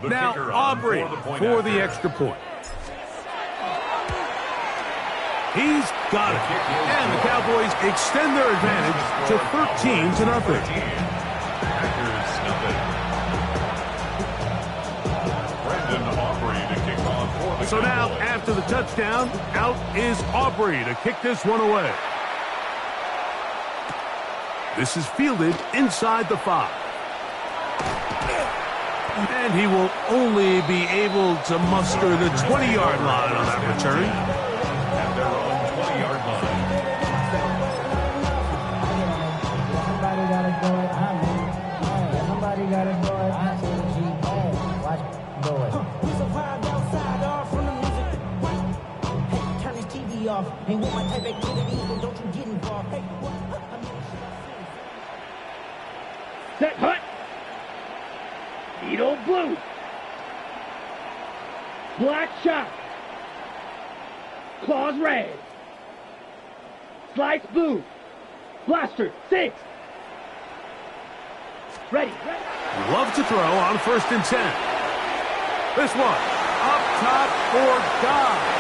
Now Aubrey for the extra point. He's got it. And the Cowboys extend their advantage to 13-0. So now, after the touchdown, out is Aubrey to kick this one away. This is fielded inside the 5. And he will only be able to muster the 20-yard line on that return. At their own 20-yard line. Somebody gotta do it. Somebody gotta do it. Watch do it. We survived outside, all from the music. Hey, turn this TV off. Ain't with my type activity, so don't you get involved. Hey, what? Set hut. Needle blue. Black shot. Claws red. Slice blue. Blaster 6. Ready. Love to throw on 1st and 10. This one up top for Dobbs.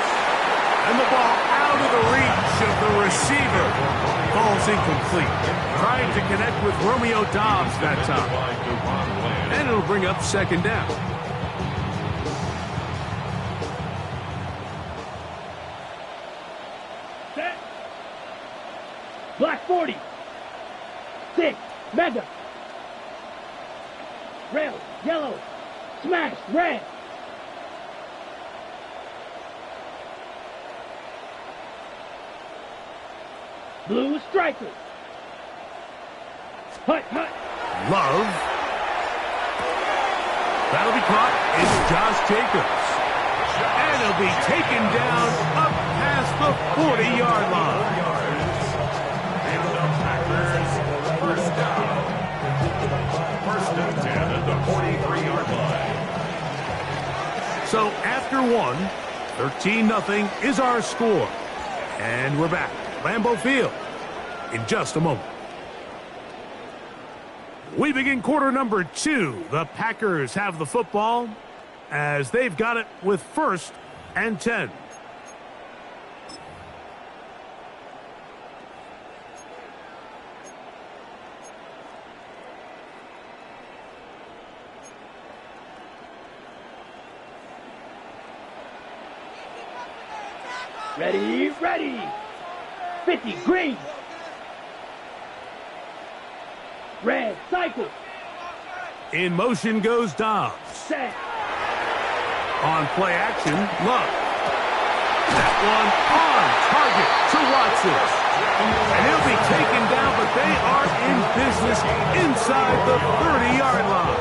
And the ball out of the reach of the receiver. Ball's incomplete. Trying to connect with Romeo Dobbs that time. And it'll bring up 2nd down. Set. Black 40. 6. Mega. Rail. Yellow. Smash. Red. Blue striker. Hut. Love. That'll be caught. It's Josh Jacobs. And he'll be taken down up past the 40-yard line. And the Packers, first down. 1st and 10 at the 43-yard line. So after 13-0 is our score. And we're back. Lambeau Field in just a moment. We begin quarter number 2. The Packers have the football as they've got it with 1st and 10. Ready. 50, green. Red, cycle. In motion goes Dobbs. Set. On play action, Love. That one on target to Watson. And he'll be taken down, but they are in business inside the 30-yard line.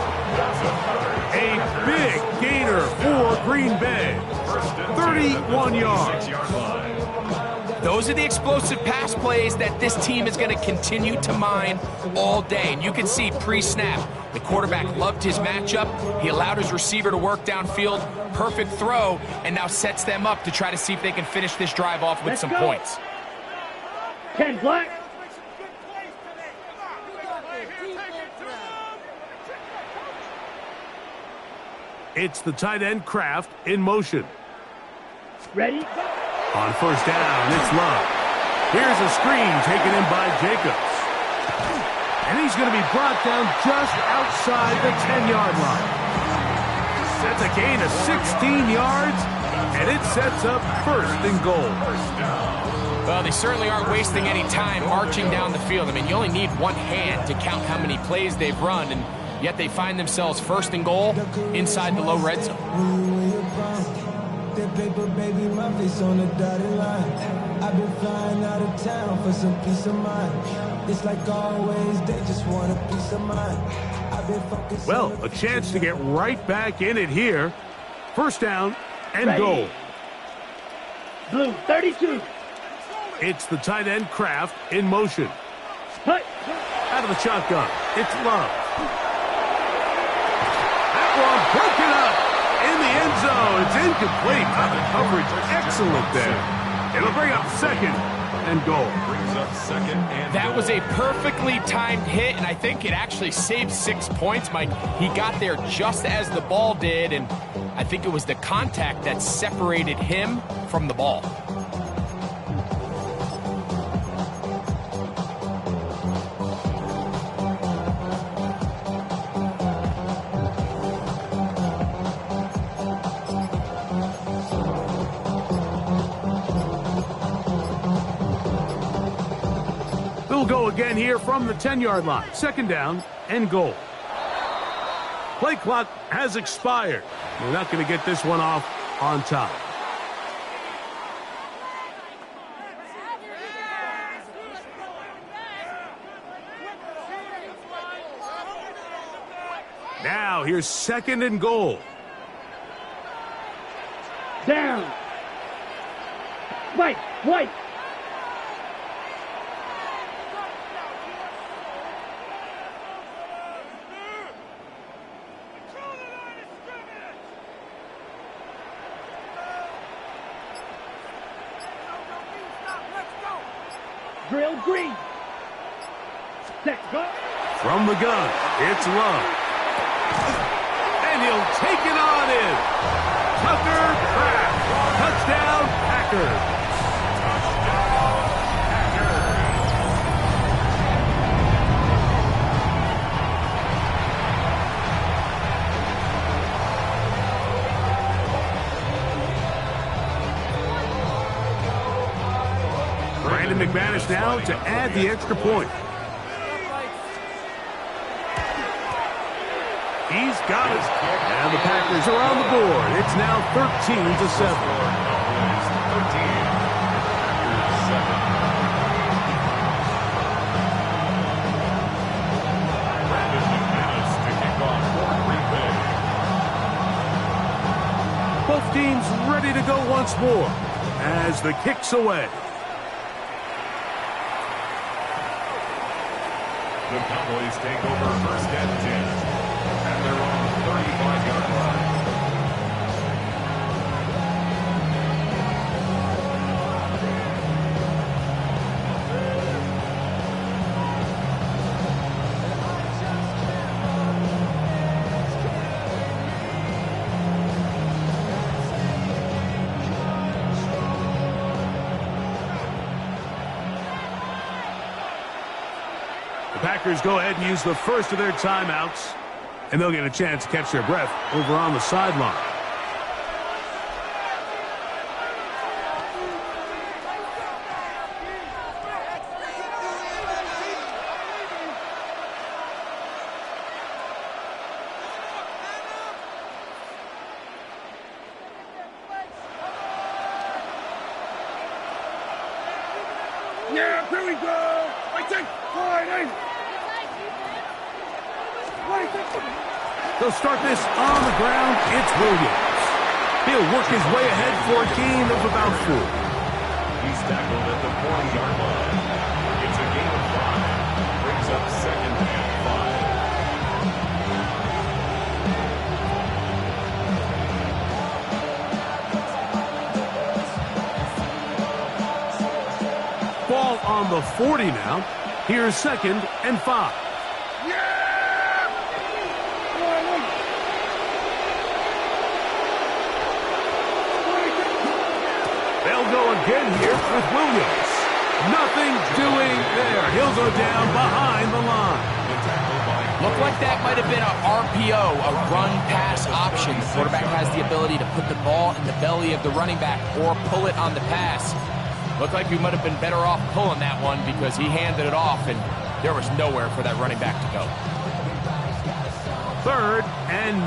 A big gainer for Green Bay. 31 yards. Those are the explosive pass plays that this team is going to continue to mine all day. And you can see pre-snap, the quarterback loved his matchup. He allowed his receiver to work downfield. Perfect throw, and now sets them up to try to see if they can finish this drive off with some points. 10 black. It's the tight end Kraft in motion. Ready? On 1st down, it's Love. Here's a screen taken in by Jacobs. And he's going to be brought down just outside the 10-yard line. That's a gain of 16 yards, and it sets up 1st and goal. Well, they certainly aren't wasting any time marching down the field. I mean, you only need one hand to count how many plays they've run, and yet they find themselves 1st and goal inside the low red zone. That paper, baby, my face on the dotted line. I've been flying out of town for some peace of mind. It's like always, they just want a peace of mind. I've been focused. Well, a chance to get right back in it here. 1st down and Ready. goal. Blue 32. It's the tight end Kraft in motion. Hut. Out of the shotgun, it's Love. That one broken up in the end zone. It's incomplete. The coverage excellent there. It'll bring up 2nd and goal. Brings up second and That goal. was a perfectly timed hit, and I think it actually saved 6 points, Mike. He got there just as the ball did, and I think it was the contact that separated him from the ball. They'll go again here from the 10-yard line. Second down and goal. Play clock has expired. We're not going to get this one off on time. Now here's second and goal. Down. White. White. Drill green. Set. Go. From the gun, it's Love. And he'll take it on in. Tucker Kraft. Touchdown, Packers. Brandon McManus now to add the extra point. He's got it. And the Packers are on the board. It's now 13-7. Both teams ready to go once more as the kick's away. The Cowboys take over first and 10 at their own 35-yard line. The Packers go ahead and use the first of their timeouts, and they'll get a chance to catch their breath over on the sideline. Yeah, here we go. I take 40. They'll start this on the ground. It's Williams. He'll work his way ahead for a gain of about 4. He's tackled at the 40-yard line. It's a gain of 5. Brings up second and 5. Ball on the 40 now. Here's second and 5. They'll go again here with Williams. Nothing doing there. He'll go down behind the line. Looked like that might have been a RPO, a run-pass option. The quarterback has the ability to put the ball in the belly of the running back or pull it on the pass. Looked like we might have been better off pulling that one because he handed it off, and there was nowhere for that running back to go. Third and 9.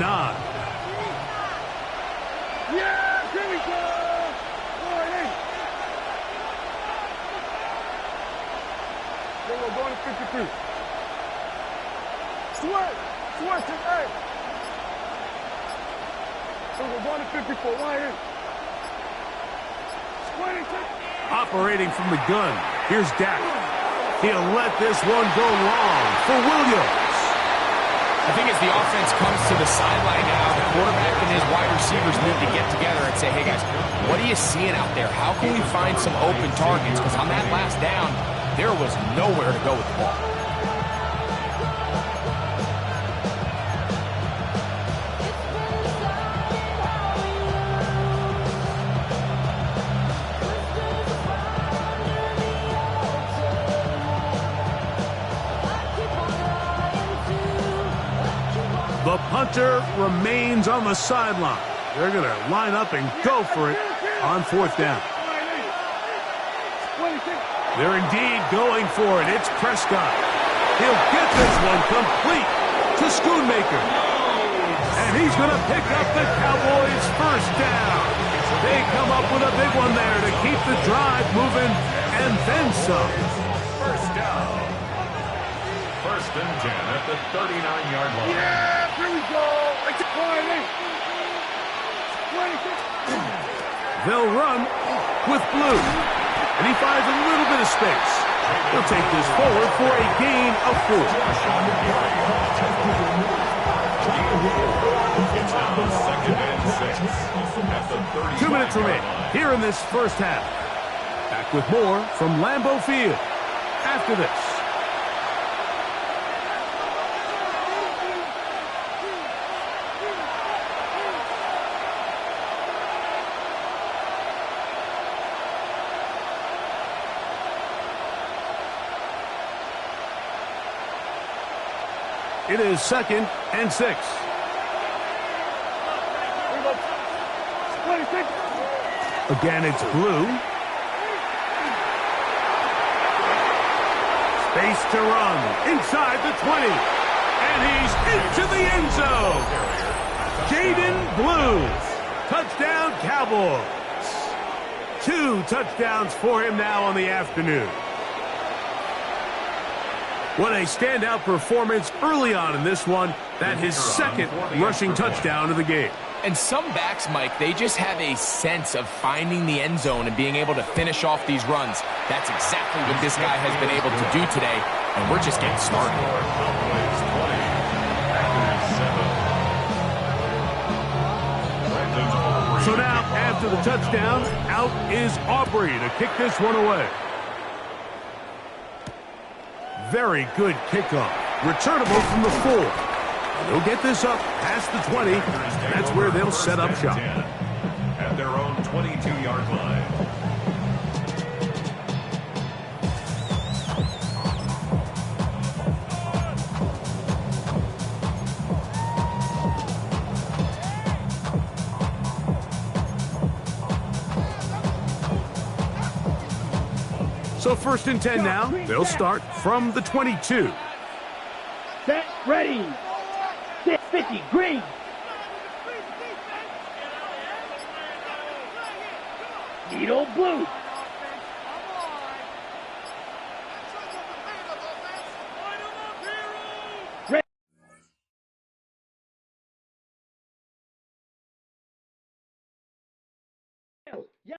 Yeah, here we go. 40. Then we're going to 52. Sweat to A. So we're going to 54. Why in? 22. Operating from the gun. Here's Dak. He'll let this one go long for Williams. I think as the offense comes to the sideline now, the quarterback and his wide receivers need to get together and say, hey guys, what are you seeing out there? How can we find some open targets? Because on that last down, there was nowhere to go with the ball. The punter remains on the sideline. They're going to line up and go for it on fourth down. They're indeed going for it. It's Prescott. He'll get this one complete to Schoonmaker. And he's going to pick up the Cowboys' first down. They come up with a big one there to keep the drive moving and then some. First down. First and 10 at the 39-yard line. Yeah, here we go. They'll run with Blue. And he finds a little bit of space. He'll take this forward for a gain of 4. It's now second and 6 at the 2 minutes remaining here in this first half. Back with more from Lambeau Field after this. It is second and 6. Again, it's Blue. Space to run inside the 20. And he's into the end zone. Jaden Blue. Touchdown, Cowboys. 2 touchdowns for him now on the afternoon. What a standout performance early on in this one. That his second rushing touchdown of the game. And some backs, Mike, they just have a sense of finding the end zone and being able to finish off these runs. That's exactly what this guy has been able to do today, and we're just getting started. So now, after the touchdown, out is Aubrey to kick this one away. Very good kickoff. Returnable from the 4. They'll get this up past the 20. That's where they'll set up shop. At their own 22-yard line. So first and 10 now. They'll start from the 22. Set, ready. 50, green. Needle blue. Red. Yeah.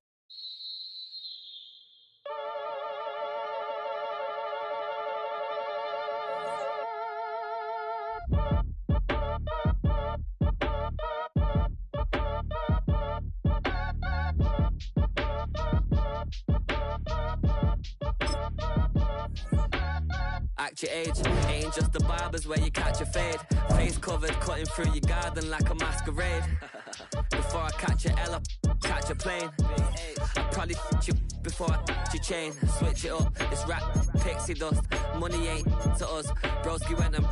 Act your age, ain't just the barbers where you catch a fade. Face covered, cutting through your garden like a masquerade. Before I catch a L up, catch a plane. I probably you before I your chain. Switch it up, it's rap, pixie dust. Money ain't to us. Broski went and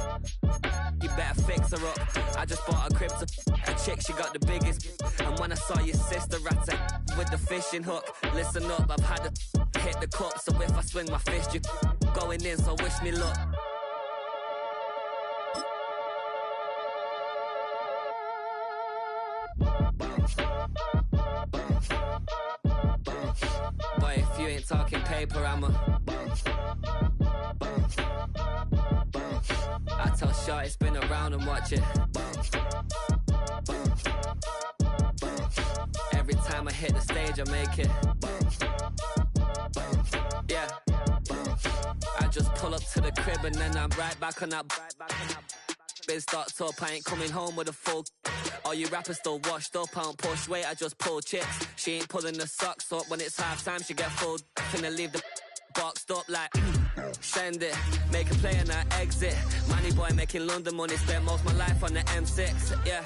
you better fix her up. I just bought a crib to a chick, she got the biggest. And when I saw your sister rat with the fishing hook, listen up, I've had to hit the cup. So if I swing my fist, you going in, so wish me luck. Boy, if you ain't talking paper, I'm a I tell Shorty spin around and watch it. Every time I hit the stage, I make it. Yeah. I just pull up to the crib and then I'm right back on that been stocked up, I ain't coming home with a full. All you rappers still washed up, I don't push weight, I just pull chips. She ain't pulling the socks up, when it's half time she get full. Finna leave the boxed up like send it, make a play and I exit. Money boy making London money, spent most of my life on the M6. Yeah,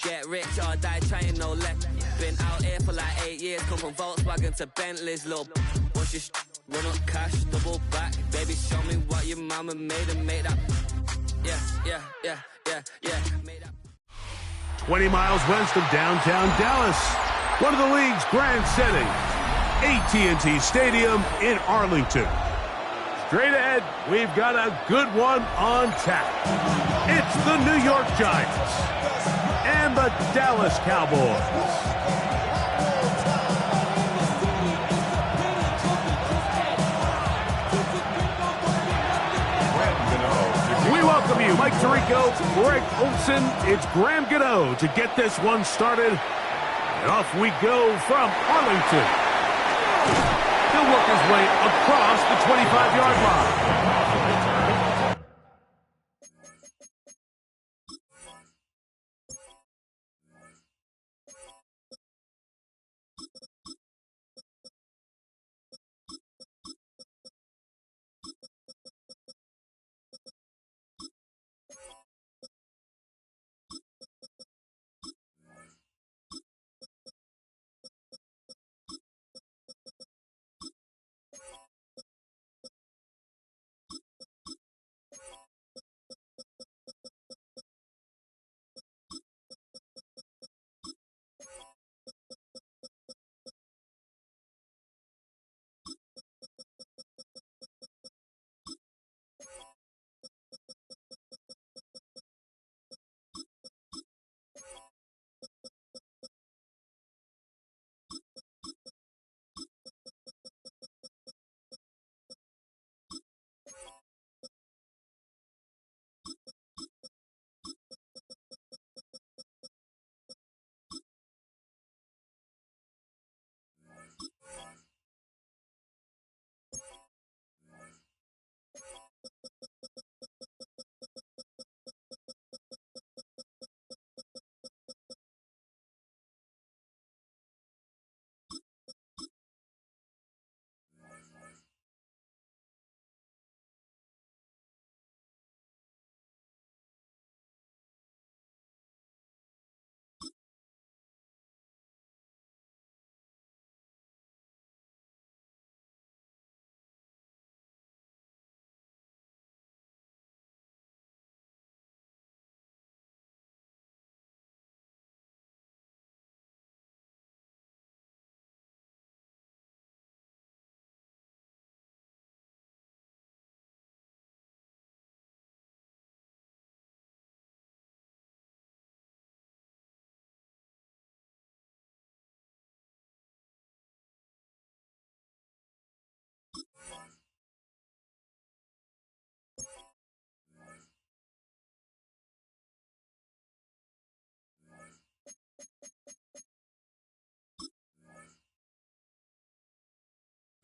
get rich or die trying, no let. Been out here for like 8 years, come from Volkswagen to Bentley's, little. What's your run up cash, double back, baby show me what your mama made and made that. Yeah, made that. 20 miles west of downtown Dallas, one of the league's grand settings, AT&T Stadium in Arlington. Straight ahead, we've got a good one on tap. It's the New York Giants and the Dallas Cowboys. We welcome you, Mike Tirico, Greg Olson. It's Graham Gano to get this one started. And off we go from Arlington. He'll work his way across the 25-yard line.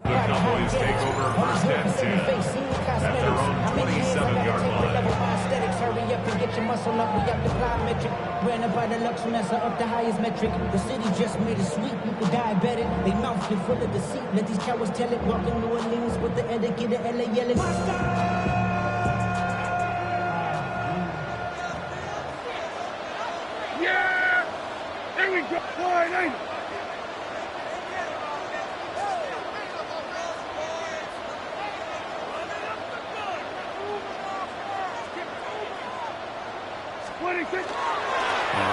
The Cowboys take over first and 10 at their own 27-yard line. Hurry up and get your muscle up, we have the plyometric. Ran up by the Lux Mesa up the highest metric. The city just made it sweet, you could diabetic. They mouth get full of deceit, let these cowards tell it. Walking New Orleans with the etiquette of LA yelling. Yeah! There we go. Wide.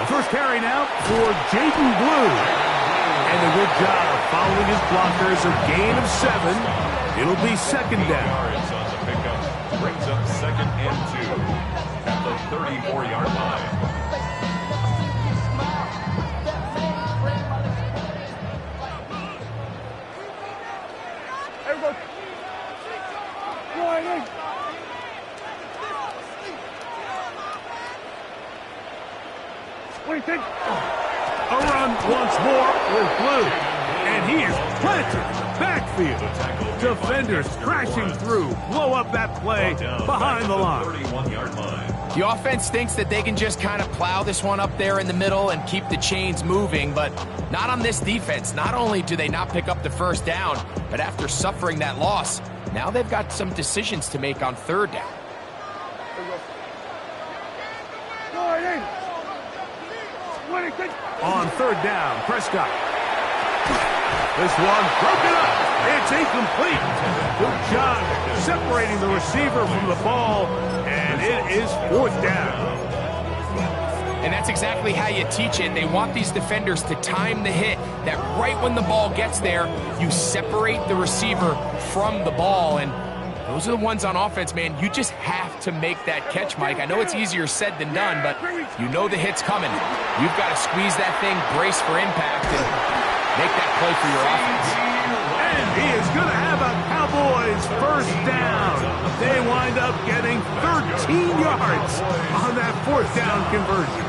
First carry now for Jaden Blue. And a good job following his blockers. A gain of 7. It'll be second down. Yards on the pickup. Brings up second and 2 at the 34-yard line. A run once more with Blue. And he is planted in the backfield. Defenders crashing through. Blow up that play behind the line. 31-yard line. The offense thinks that they can just kind of plow this one up there in the middle and keep the chains moving, but not on this defense. Not only do they not pick up the first down, but after suffering that loss, now they've got some decisions to make on third down. On third down, Prescott. This one broken up. It's incomplete. Good job separating the receiver from the ball, and it is fourth down. And that's exactly how you teach it. They want these defenders to time the hit, that right when the ball gets there, you separate the receiver from the ball. And those are the ones on offense, man. You just have to make that catch, Mike. I know it's easier said than done, but you know the hit's coming. You've got to squeeze that thing, brace for impact, and make that play for your offense. And he is going to have a Cowboys first down. They wind up getting 13 yards on that fourth down conversion.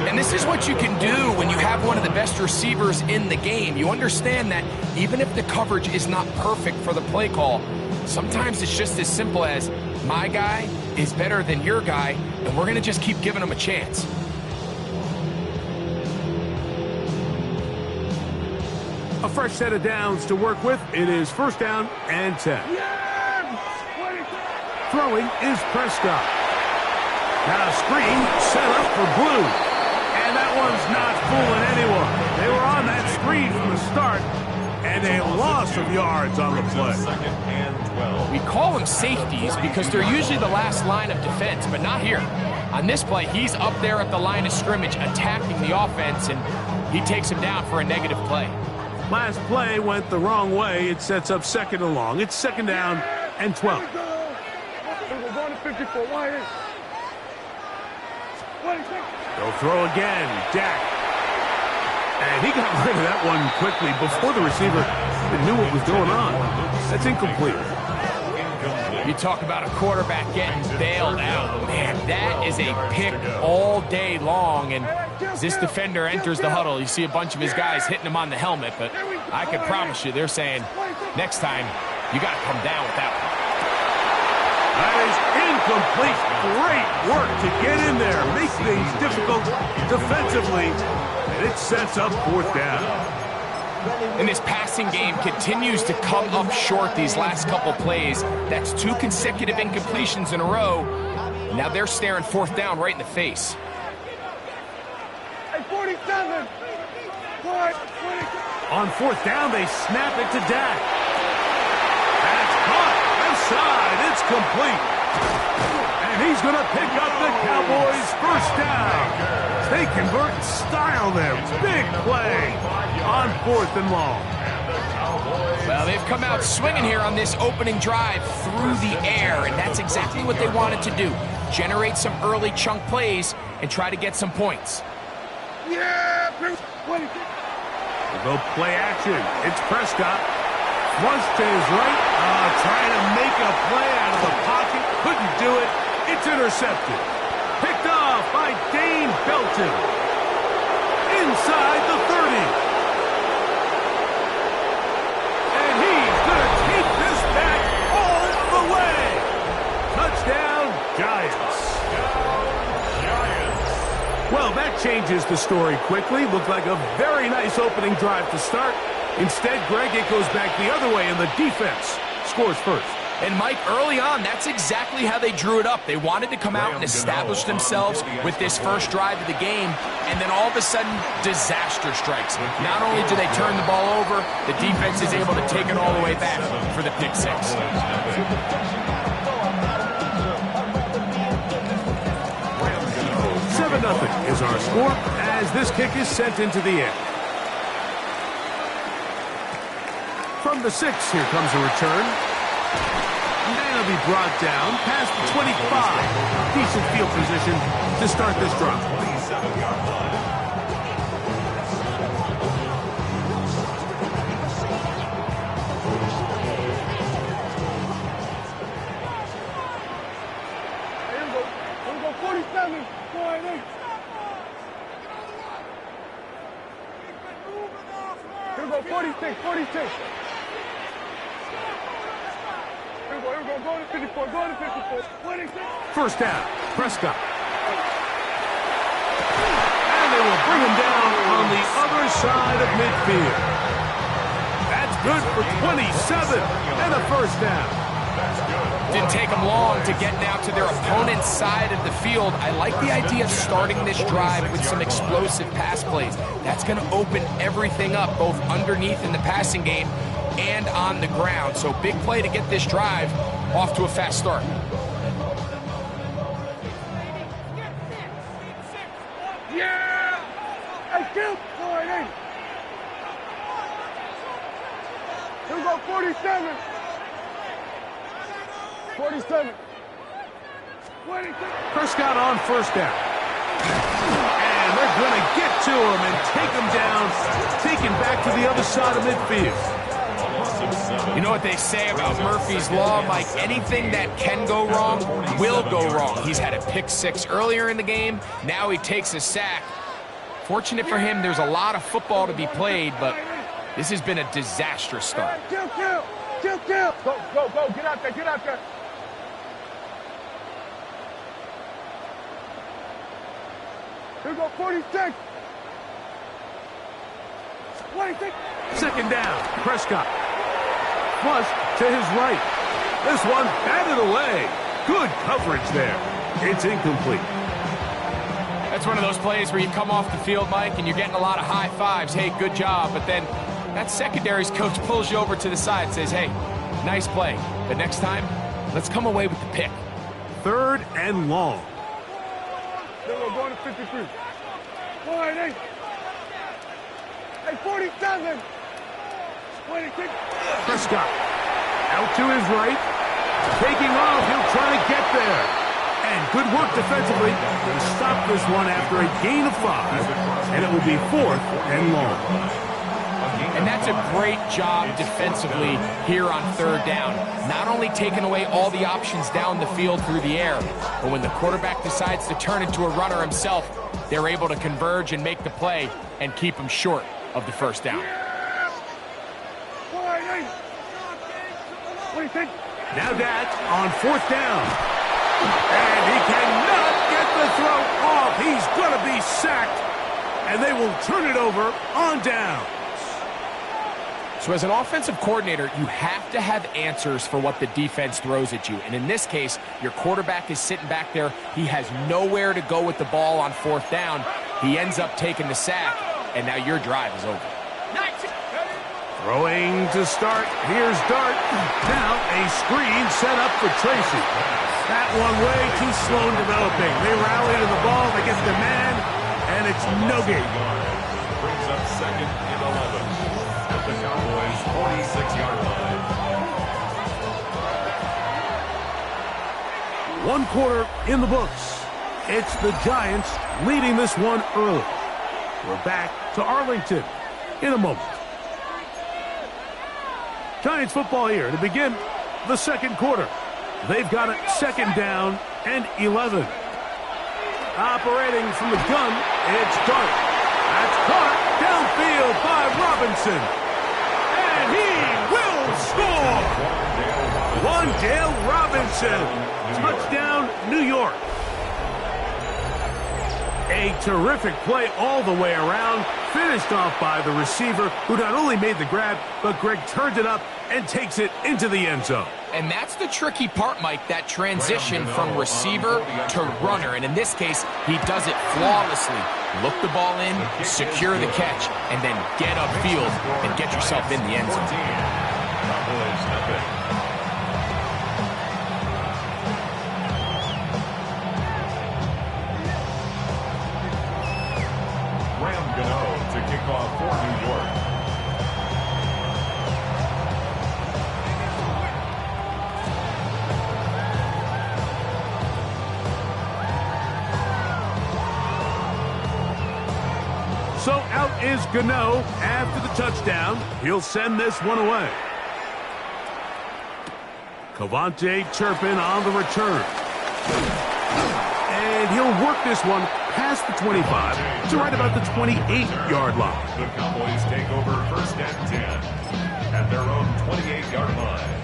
And this is what you can do when you have one of the best receivers in the game. You understand that even if the coverage is not perfect for the play call, sometimes it's just as simple as my guy is better than your guy, and we're going to just keep giving him a chance. A fresh set of downs to work with. It is first down and 10. Throwing is Prescott. Now a screen set up for Blue. And that one's not fooling anyone. They were on that screen from the start, and a loss of yards on the play. Second and 12. We call them safeties because they're usually the last line of defense, but not here. On this play, he's up there at the line of scrimmage attacking the offense, and he takes him down for a negative play. Last play went the wrong way. It sets up second and long. It's second down and 12. We're going to 54. Why is? They'll throw again. Dak. And he got rid of that one quickly before the receiver knew what was going on. That's incomplete. You talk about a quarterback getting bailed out. Man, that is a pick all day long. And as this defender enters the huddle, you see a bunch of his guys hitting him on the helmet. But I can promise you, they're saying, next time, you got to come down with that one. That is incomplete. Great work to get in there, make things difficult defensively, and it sets up fourth down. And this passing game continues to come up short these last couple plays. That's 2 consecutive incompletions in a row. Now they're staring fourth down right in the face. Hey, 47. On fourth down, they snap it to Dak. That's caught. Left side. It's complete. And he's going to pick up the Cowboys' first down. They convert in style there. Big play on fourth and long. Well, they've come out swinging here on this opening drive through the air, and that's exactly what they wanted to do. Generate some early chunk plays and try to get some points. Yeah. They'll go play action. It's Prescott. Flush to his right. Trying to make a play out of the pocket. Couldn't do it. It's intercepted. Picked off by Dane Belton. Inside the 30. And he's going to take this back all the way. Touchdown, Giants. Well, that changes the story quickly. Looked like a very nice opening drive to start. Instead, Greg, it goes back the other way, and the defense scores first. And Mike, early on, that's exactly how they drew it up. They wanted to come out and establish themselves with this first drive of the game, and then all of a sudden, disaster strikes. Not only do they turn the ball over, the defense is able to take it all the way back for the pick six. 7-0 is our score as this kick is sent into the air. From the 6, here comes a return. And that'll be brought down past the 25. Decent field position to start this drive. Here we go 47. Here we go 46. Here we go. 54, going to 54, going to 54. 26. First down, Prescott. And they will bring him down on the other side of midfield. That's good for 27 and a first down. Didn't take them long to get now to their opponent's side of the field. I like the idea of starting this drive with some explosive pass plays. That's going to open everything up, both underneath in the passing game and on the ground. So big play to get this drive off to a fast start. Yeah! Hey, kill! All right, hey. Here we go, 47. 47. 26. Prescott on first down. And they're going to get to him and take him down, taken back to the other side of midfield. You know what they say about Murphy's Law, Mike? Anything that can go wrong will go wrong. He's had a pick six earlier in the game. Now he takes a sack. Fortunate for him, there's a lot of football to be played, but this has been a disastrous start. Kill, kill, kill, kill. Go, go, go, get out there, get out there. Here we go, 46. 26. Second down, Prescott. Flush to his right. This one batted away. Good coverage there. It's incomplete. That's one of those plays where you come off the field, Mike, and you're getting a lot of high fives. Hey, good job. But then that secondary's coach pulls you over to the side and says, hey, nice play. But next time, let's come away with the pick. Third and long. Then we're going to 53. All right, hey. Hey, 47. 26. Prescott out to his right. Taking off. He'll try to get there. And good work defensively to stop this one after a gain of 5. And it will be 4th and long. And that's a great job defensively here on third down. Not only taking away all the options down the field through the air, but when the quarterback decides to turn into a runner himself, they're able to converge and make the play and keep him short of the first down. Now Dak on 4th down. And he cannot get the throw off. He's going to be sacked. And they will turn it over on down. So as an offensive coordinator, you have to have answers for what the defense throws at you. And in this case, your quarterback is sitting back there. He has nowhere to go with the ball on 4th down. He ends up taking the sack, and now your drive is over. Throwing to start. Here's Dart. Now a screen set up for Tracy. That one way too slow in developing. They rally to the ball. They get the man, and it's no gain. Brings up 2nd and 11. At the Cowboys' 46-yard line. 1 quarter in the books. It's the Giants leading this one early. We're back to Arlington in a moment. Giants football here to begin the 2nd quarter. They've got it 2nd down and 11. Operating from the gun, it's Dart. That's caught downfield by Robinson. And he will score! Wandale Robinson. Touchdown, New York. A terrific play all the way around. Finished off by the receiver, who not only made the grab, but Greg turned it up and takes it into the end zone. And that's the tricky part, Mike, that transition from receiver to runner. And in this case, he does it flawlessly. Look the ball in, secure the catch, and then get upfield and get yourself in the end zone. To kick off for New York. So out is Gano after the touchdown. He'll send this one away. Cavante Turpin on the return. And he'll work this one past the 25 to right about the 28-yard line. The Cowboys take over 1st and 10 at their own 28-yard line.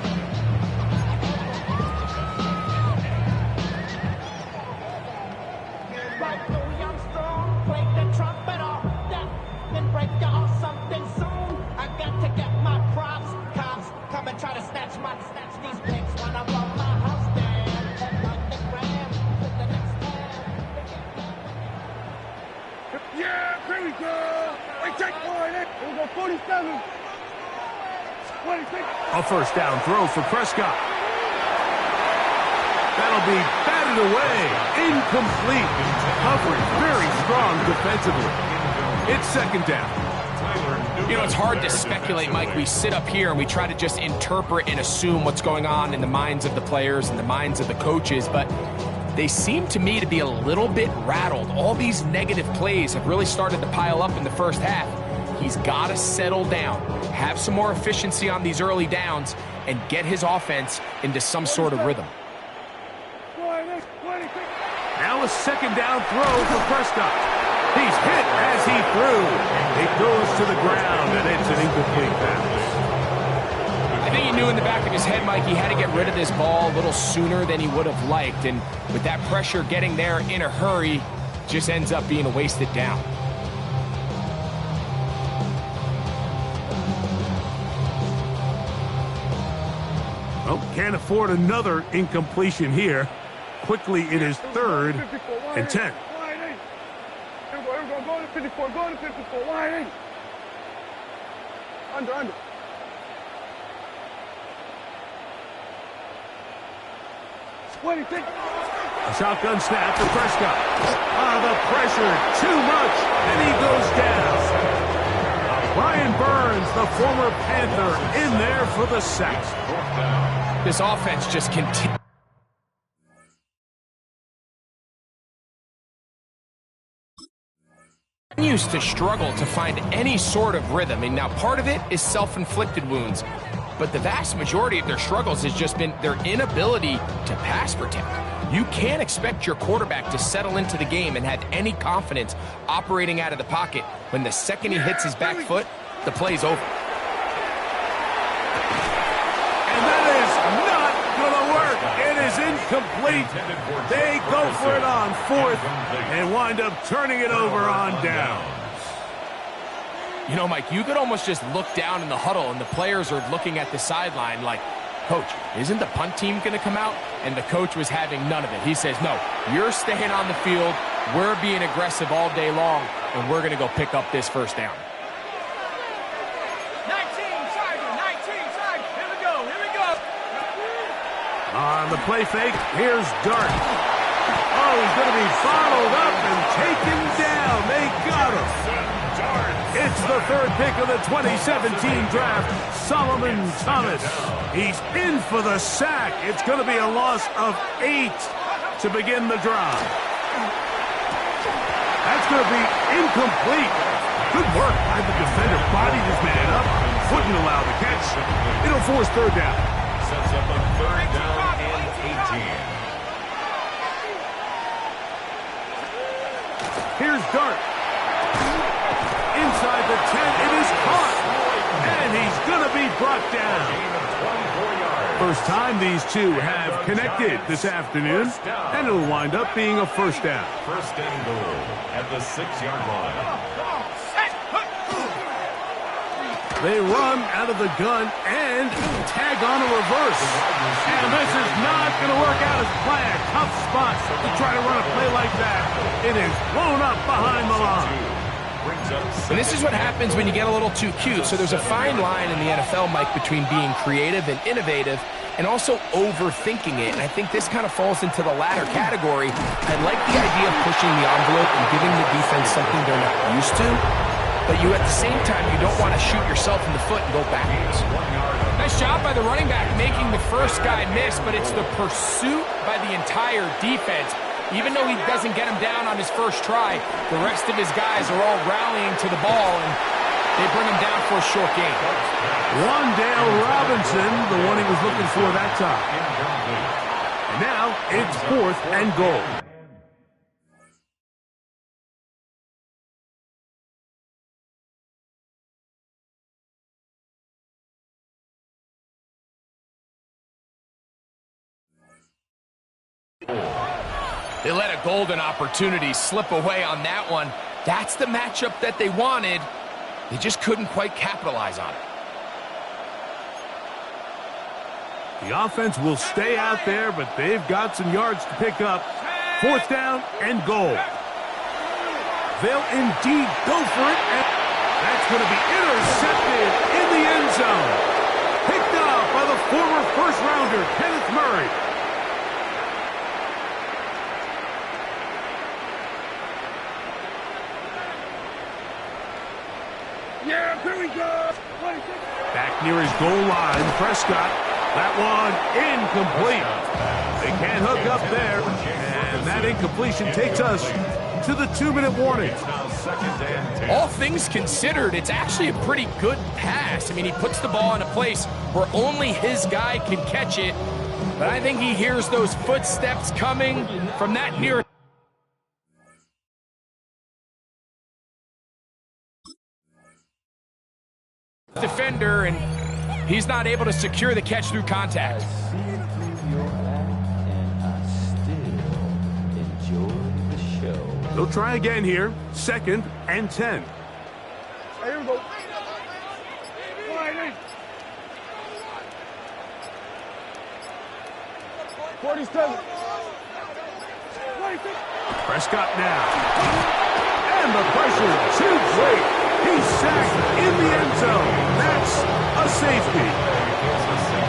Yeah, here we go. Wait, take one. Here we go, 47. 26. A first down throw for Prescott. That'll be batted away. Incomplete. Coverage very strong defensively. It's second down. You know, it's hard to speculate, Mike. We sit up here and we try to just interpret and assume what's going on in the minds of the players and the minds of the coaches, but they seem to me to be a little bit rattled. All these negative plays have really started to pile up in the first half. He's got to settle down, have some more efficiency on these early downs, and get his offense into some sort of rhythm. Now a second down throw for Prescott. He's hit as he threw. It goes to the ground, and it's an incomplete pass. I think he knew in the back of his head, Mike, he had to get rid of this ball a little sooner than he would have liked. And with that pressure getting there in a hurry, just ends up being a wasted down. Well, can't afford another incompletion here. Quickly, it is 3rd and 10. Go to 54, go to 54, wide in. Under. 26. A shotgun snap for Prescott. The pressure, too much, and he goes down. Brian Burns, the former Panther, in there for the sack. This offense just continues to struggle to find any sort of rhythm. And now part of it is self-inflicted wounds, but the vast majority of their struggles has just been their inability to pass protect. You can't expect your quarterback to settle into the game and have any confidence operating out of the pocket when the second he hits his back foot, the play's over. And that is not going to work. It is incomplete. They go for it on 4th and wind up turning it over on downs. You know, Mike, you could almost just look down in the huddle and the players are looking at the sideline like, Coach, isn't the punt team going to come out? And the coach was having none of it. He says, no, you're staying on the field. We're being aggressive all day long, and we're going to go pick up this first down. 19, Tiger. Here we go. On the play fake, here's Dart. Oh, he's going to be followed up and taken down. They got him. It's the 3rd pick of the 2017 draft, Solomon Thomas. He's in for the sack. It's going to be a loss of 8 to begin the drive. That's going to be incomplete. Good work by the defender. Bodied his man up. Wouldn't allow the catch. It'll force 3rd down. Sets up a 3rd down and 18. Here's Dart. Inside the 10, it is caught. And he's going to be brought down. First time these two have connected this afternoon, and it'll wind up being a first down. First and goal at the 6-yard line. They run out of the gun and tag on a reverse. And this is not going to work out as planned. Tough spot to try to run a play like that. It is blown up behind the line. And this is what happens when you get a little too cute. So there's a fine line in the NFL, Mike, between being creative and innovative and also overthinking it. And I think this kind of falls into the latter category. I like the idea of pushing the envelope and giving the defense something they're not used to. But you, at the same time, you don't want to shoot yourself in the foot and go backwards. Nice job by the running back making the first guy miss, but it's the pursuit by the entire defense. Even though he doesn't get him down on his first try, the rest of his guys are all rallying to the ball, and they bring him down for a short gain. Wandale Robinson, the one he was looking for that time. And now it's 4th and goal. They let a golden opportunity slip away on that one. That's the matchup that they wanted. They just couldn't quite capitalize on it. The offense will stay out there, but they've got some yards to pick up. 4th down and goal. They'll indeed go for it. And that's going to be intercepted in the end zone. Picked up by the former first-rounder, Kenneth Murray. Yeah, here we go. Back near his goal line, Prescott. That one incomplete. They can't hook up there. And that incompletion takes us to the 2-minute warning. All things considered, it's actually a pretty good pass. I mean, he puts the ball in a place where only his guy can catch it. But I think he hears those footsteps coming from that near defender, and he's not able to secure the catch through contact. I see through your act, and I still enjoy the show. They'll try again here. 2nd and 10. Hey, here we go. Line in. 47. Prescott now. And the pressure too great. He's sacked in the end zone. That's a safety.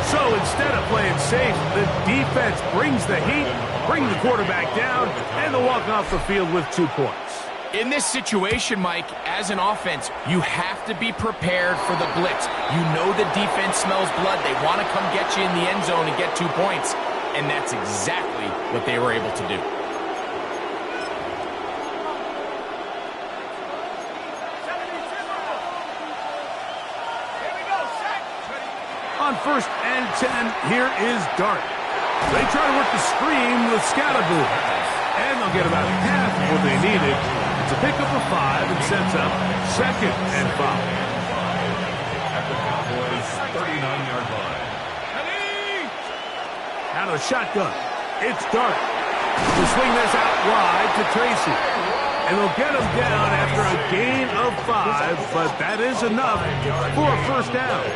So instead of playing safe, the defense brings the heat, bring the quarterback down, and they'll walk off the field with 2 points. In this situation, Mike, as an offense, you have to be prepared for the blitz. You know the defense smells blood. They want to come get you in the end zone and get 2 points. And that's exactly what they were able to do. On 1st and 10, here is Dart. They try to work the screen with Scatterboo. And they'll get about half of what they needed. It's a pickup of 5 and sets up 2nd and 5. At the Cowboys' 39-yard line. Out of the shotgun. It's Dart. To swing this out wide to Tracy. And they'll get him down after a gain of 5, but that is enough for a first down.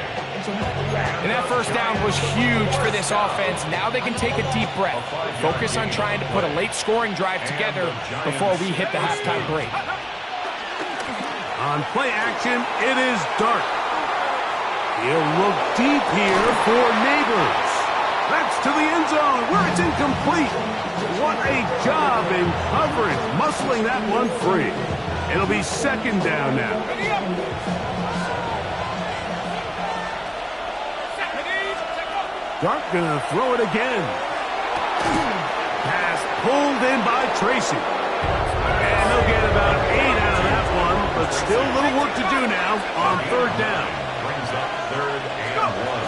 And that first down was huge for this offense. Now they can take a deep breath. Focus on trying to put a late scoring drive together before we hit the halftime break. On play action, it is Dart. He'll look deep here for Neighbors. That's to the end zone where it's incomplete. What a job in coverage, muscling that one free. It'll be 2nd down now. Dart gonna throw it again. Pass pulled in by Tracy. And they'll get about 8 out of that one, but still a little work to do now on 3rd down. Brings up 3rd and 1.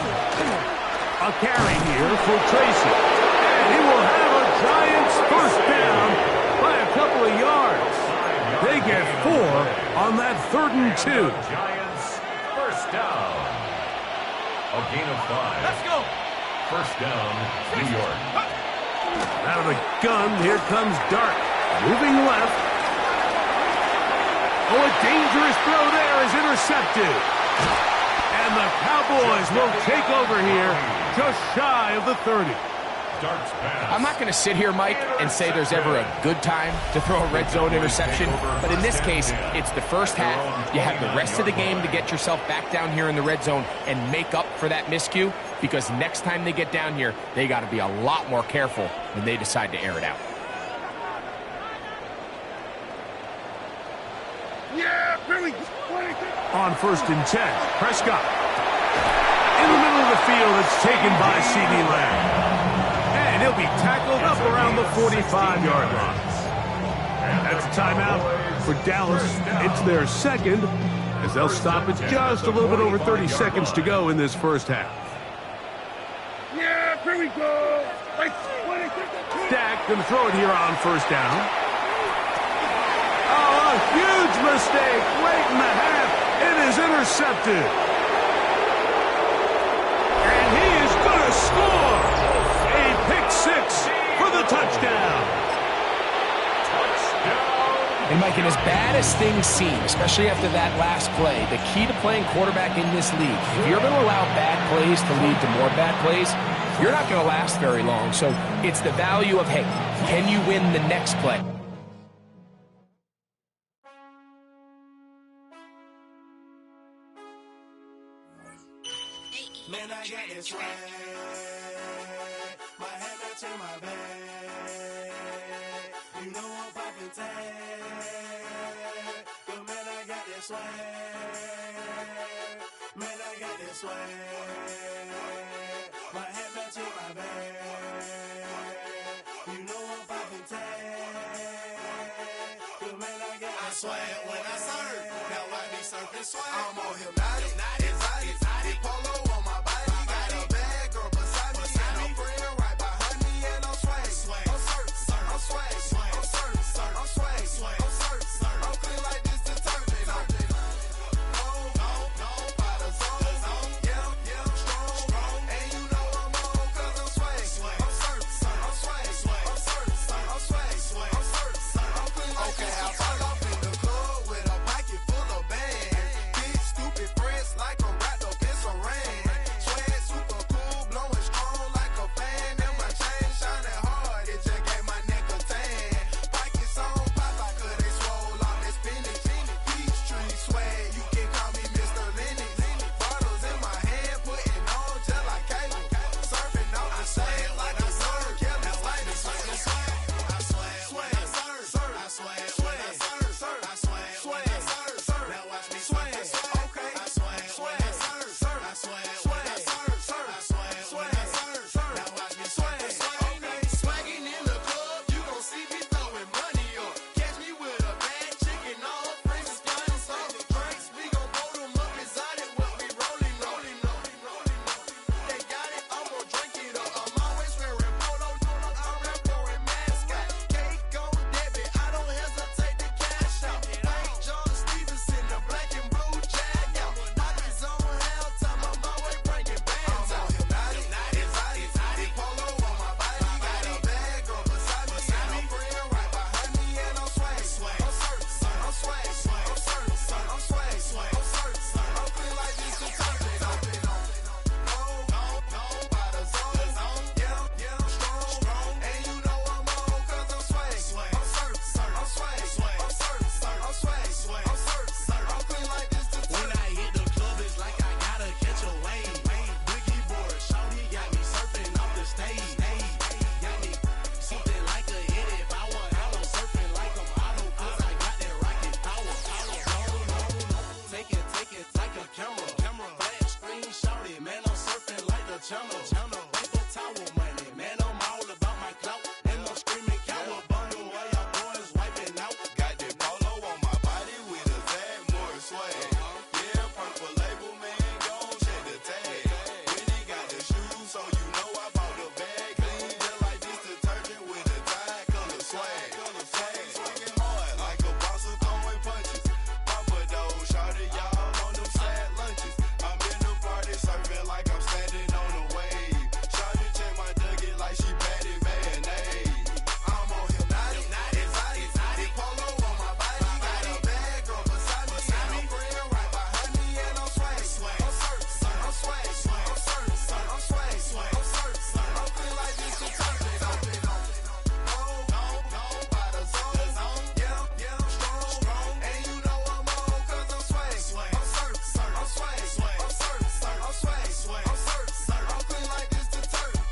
A carry here for Tracy. And he will have a Giants first down by a couple of yards. They get 4 on that 3rd and 2. Giants first down. A gain of 5. Let's go. First down, New York. Out of the gun, here comes Dart. Moving left. Oh, a dangerous throw there is intercepted. And the Cowboys will take over here just shy of the 30. Dart's pass. I'm not going to sit here, Mike, and say there's ever a good time to throw a red zone interception. But in this case, it's the first half. You have the rest of the game to get yourself back down here in the red zone and make up for that miscue. Because next time they get down here, they got to be a lot more careful when they decide to air it out. Yeah, here we go. On 1st and 10, Prescott. In the middle of the field, it's taken by C.D. Lamb. And he'll be tackled up around the 45-yard line. That's a timeout for Dallas. It's their 2nd, as they'll stop it just a little bit over 30 seconds to go in this first half. Yeah, here we go. Dak going to throw it here on 1st down. Oh, a huge mistake late in the half. It is intercepted. And he is going to score. A pick 6 for the touchdown. And Mike, and as bad as things seem, especially after that last play, the key to playing quarterback in this league, if you're going to allow bad plays to lead to more bad plays, you're not going to last very long. So it's the value of, hey, can you win the next play? Man, I got this swag. My hat matching my bag. You know I'm poppin' tag. But man, I got this swag. Man, I got this swag. My hat matching my bag. You know I'm poppin' tag. But man, I got this swag. When I serve, now I be surfing swag. I'm on hypnotic, exotic, polo on my body. Got a bad girl beside me, and a friend right behind me, and I'm swag. I'm surf, I'm swag, I'm surf, I'm swag, I'm surf, I'm clean like this detergent. No, by the zone, yeah, strong, and you know I'm on 'cause I'm swag. I'm surf, I'm swag, I'm surf, I'm swag, I'm surf, I'm clean like this. Okay, I fall off in the club with a pocket full of bags. Big stupid friends like I'm wrapped up in saran. Swag super cool, blowing strong like a fan. And my chain shining hard, it just gave my neck a tan. Pockets on pop, I could they swole off that spinach. Peachtree swag, you can call me Mr. Lennox. Bottles in my hand, putting on just like cable. Surfing off the sand like a surf. Kelly like the swag. I swag, I surf. I swag, I surf. I swag, I surf. Now watch me swag. Okay, I swag, I surf. I swag, I surf. I swag, I surf. Now watch me swag. Okay, swagging in the club, you gon' see me throwing money up. Catch me with a bad chicken, all friends is flying soft drinks. We gon' blow them up exotic, what we rolling. They got it, I'm gon' drink it up. I'm always wearing polo, I rap for a mascot. Cake on debit, I don't hesitate to cash out. St. John Stevenson, the black and blue jag out. Pockets on hell time, I'm always bringing bands out. Exotic, polo on my body. Got a bad girl beside me, and a friend right behind me, and I'm swag. I'm surf, I'm swag, I'm surf, I'm swag, I'm surf, I'm clean like this detergent. No, by the zone, yeah, strong, and you know I'm on 'cause I'm swag. I'm surf, I'm swag, I'm surf, I'm swag, I'm surf, I'm clean like this detergent. When I hit the club, it's like I gotta catch a wave. Boogie board, shawty got me surfing off the stage. Got me something like a hit if I want hello, surfing like I'm auto 'cause I got that rocket power. Take it, take a camera. Flash screen, shawty, man, I'm surfing like the channel. Paper towel money, man, I'm all about my clout. And I'm screaming cowabunga while y'all boys wiping out. Got that polo on my body with a tag, more swag. Yeah, purple label, man, gon' check the tag. When he got the shoes, so you know I bought the bag. Clean just like this detergent with a tie color swag. Swinging hard like a boss of throwing punches. Papa though, shawty, y'all on them sad lunches. I'm in the party surfing like I'm standing on a wave. Shawty check my nugget like she batted mayonnaise. I'm on hypnotic, exotic, polo on my body. Got a bad girl beside me, and a friend right behind me, and I'm swag. I'm surf, I'm swag, I'm surf, I'm swag, I'm surf, I'm clean like this detergent. No, by the zone, yeah, strong, and you know I'm on 'cause I'm swag. I'm surf, I'm swag, I'm surf, I'm swag, I'm surf, I'm clean like this detergent.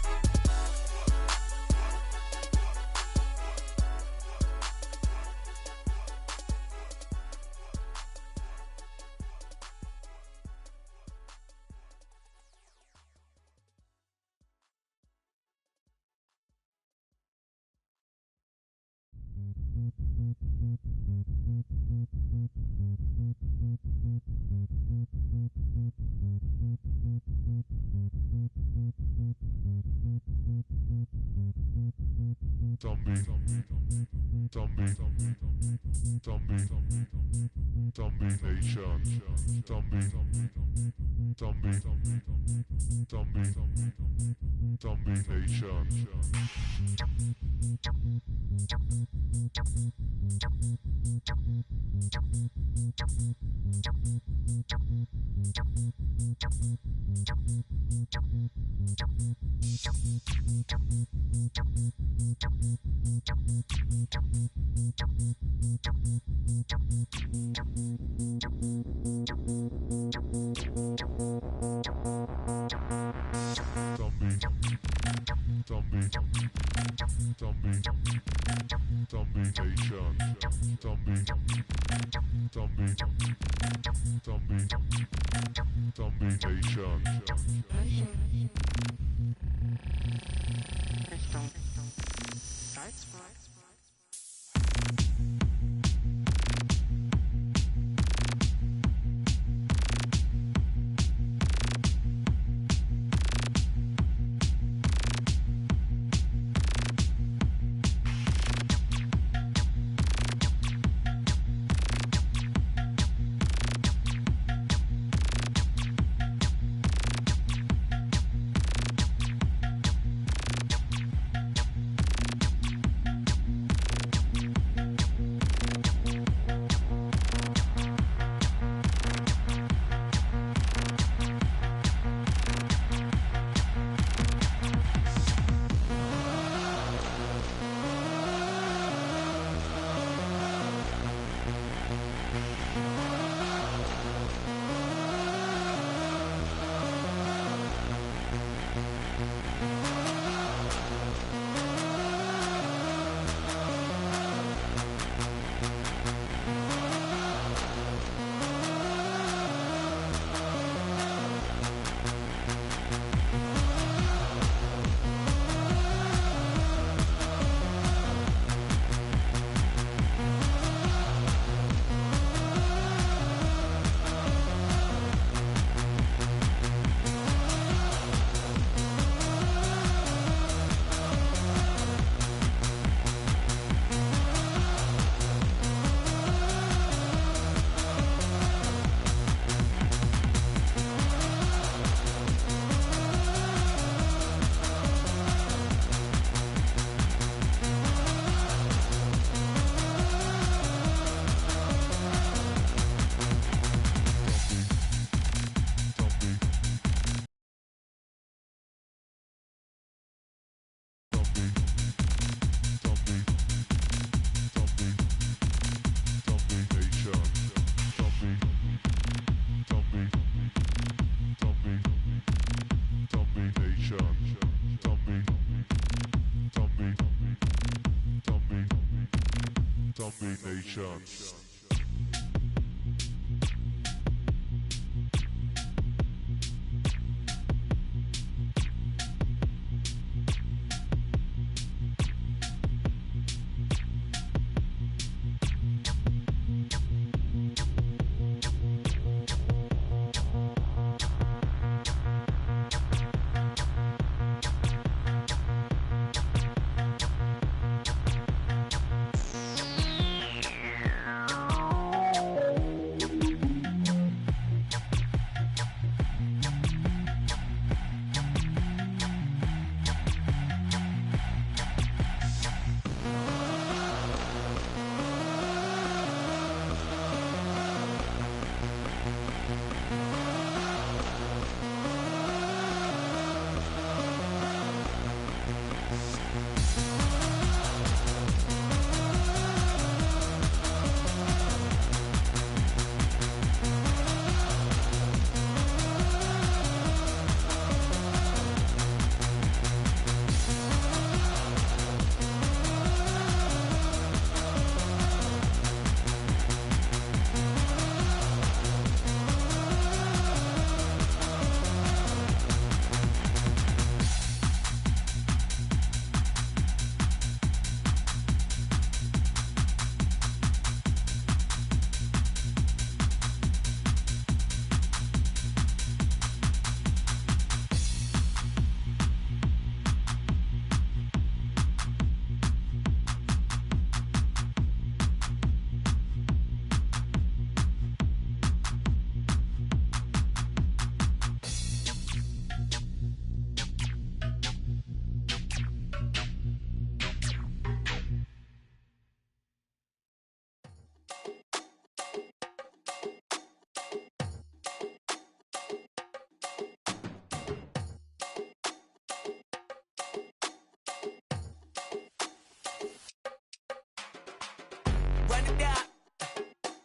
Nations.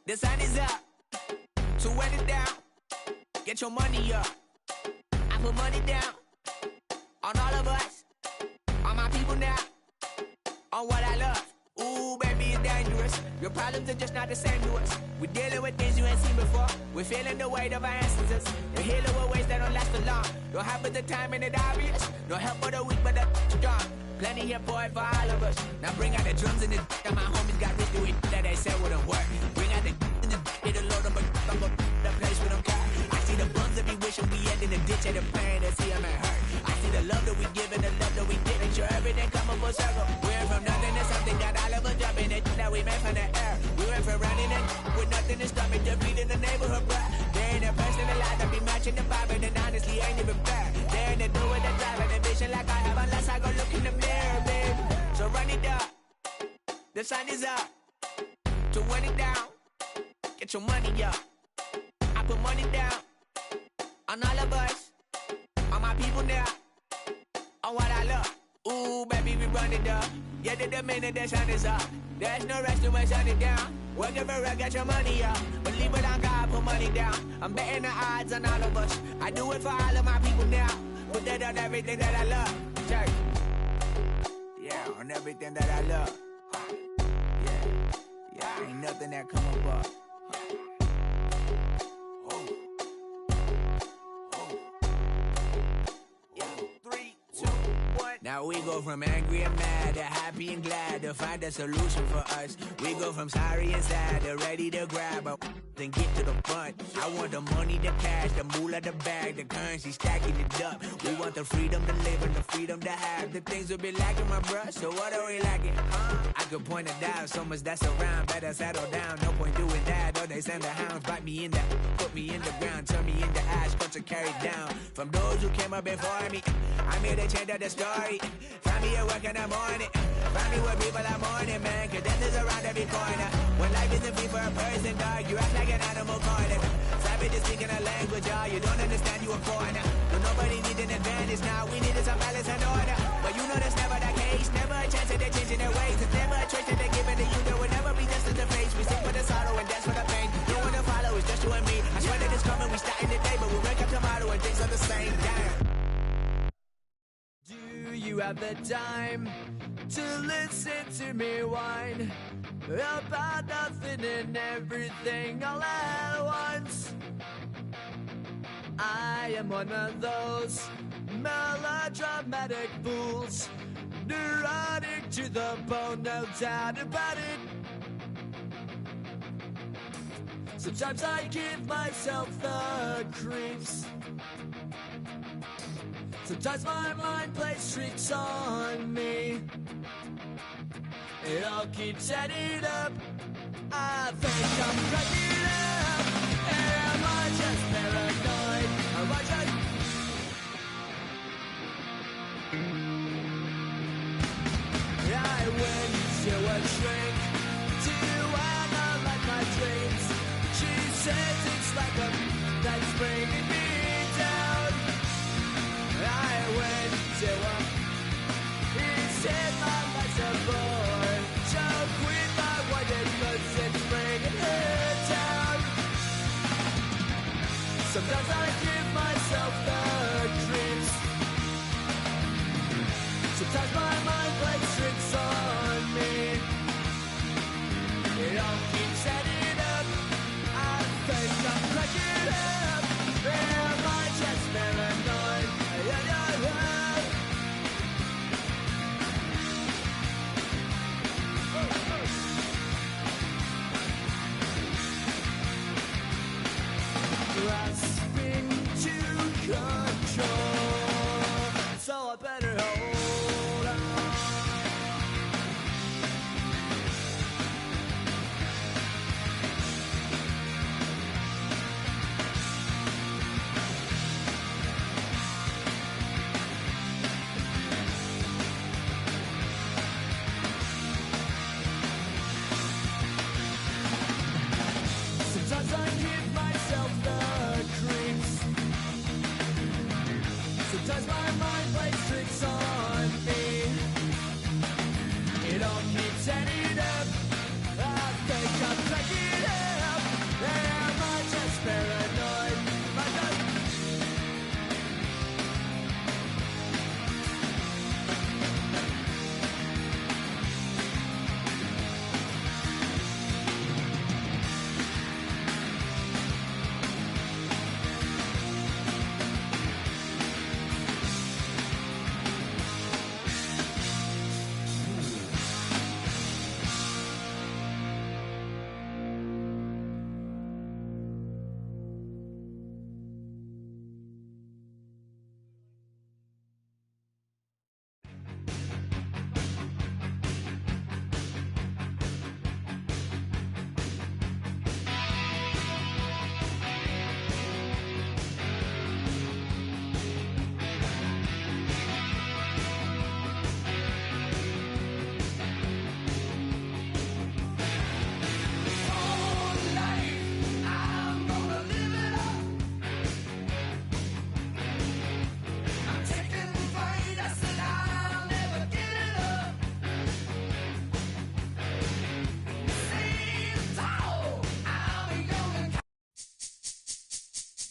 The sun is up, so wet it down. Get your money up. I put money down on all of us, on my people now, on what I love. Ooh, baby. dangerous. Your problems are just not the same to us. We're dealing with things you ain't seen before. We're feeling the weight of our ancestors. We're healing with ways that don't last for long. Don't have but the time and it obvious. No help for the weak, but the strong. Plenty here for it for all of us. Now bring out the drums and the and my homies got this doing that they said wouldn't work. Bring out the and the it'll load them, but I'm the place with them car. I see the bums that be wishing we end in the ditch and the pain that see them and hurt. I see the love that we give and the love that we get. Make sure everything come up full circle. We went from nothing to something, got all of us jumping it that we made from the air. We went from running and with nothing to stop it, just beating the neighborhood, bruh. There ain't a person alive that be matching the vibe, and honestly ain't even fair. There ain't a do with the drive and the vision like I have unless I go look in the mirror, babe. So run it up, the sun is up. To run it down, get your money up. I put money down on all of us, on my people now, on what I love. Ooh, baby, we run it up. Yeah, the minute the sun is up, there's no rest to my sun it down. Working for real, get your money up. Believe it on God, put money down. I'm betting the odds on all of us. I do it for all of my people now. Put that on everything that I love. Check. Yeah, on everything that I love. Yeah, ain't nothing that come above. Now we go from angry and mad to happy and glad to find a solution for us. We go from sorry and sad to ready to grab a then get to the front. I want the money, the cash, the moolah, the bag, the currency, stacking it up. We want the freedom to live and the freedom to have the things we'll be lacking, my bruh. So what are we lacking? I could point it out, so much that's around. Better settle down, no point doing that. Or they send the hounds, bite me in the, put me in the ground, turn me into ash, cut to carry down. From those who came up before me, I'm here to change up the story. Find me at work in the morning. Find me where people are mourning, man. Cause death is around every corner. When life isn't free for a person, dog, you act like an animal corner. Savage is speaking a language, y'all. You don't understand, you a foreigner. But nobody needs an advantage now. We needed some balance and order. But you know that's never the case. Never a chance that they're changing their ways. It's never a choice that they're giving to you. There will never be just in the face. We sing for the sorrow and dance for the pain. No one to follow, it's just you and me. I swear that it's coming, we starting today. But we'll wake up tomorrow and things are the same. Damn. Do you have the time to listen to me whine about nothing and everything all at once? I am one of those melodramatic fools, neurotic to the bone, no doubt about it. Sometimes I give myself the creeps. Sometimes my mind plays tricks on me. It all keeps adding up. I think I'm cracking up. Am I just paranoid? Am I just... I went to a shrink to analyze my dreams. She says it's like a that's bringing me down. I went to a he said my life's a bore. Joke with my wife because it's bringing her down. Sometimes I give myself the creeps. Sometimes my mind plays tricks on me. It all keeps adding up. I think I'm cracking up. Am I just paranoid? Grasping to control, so I better hold on. Sometimes I give myself the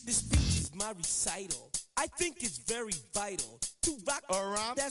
This speech is my recital. I think it's very vital to rock around. That's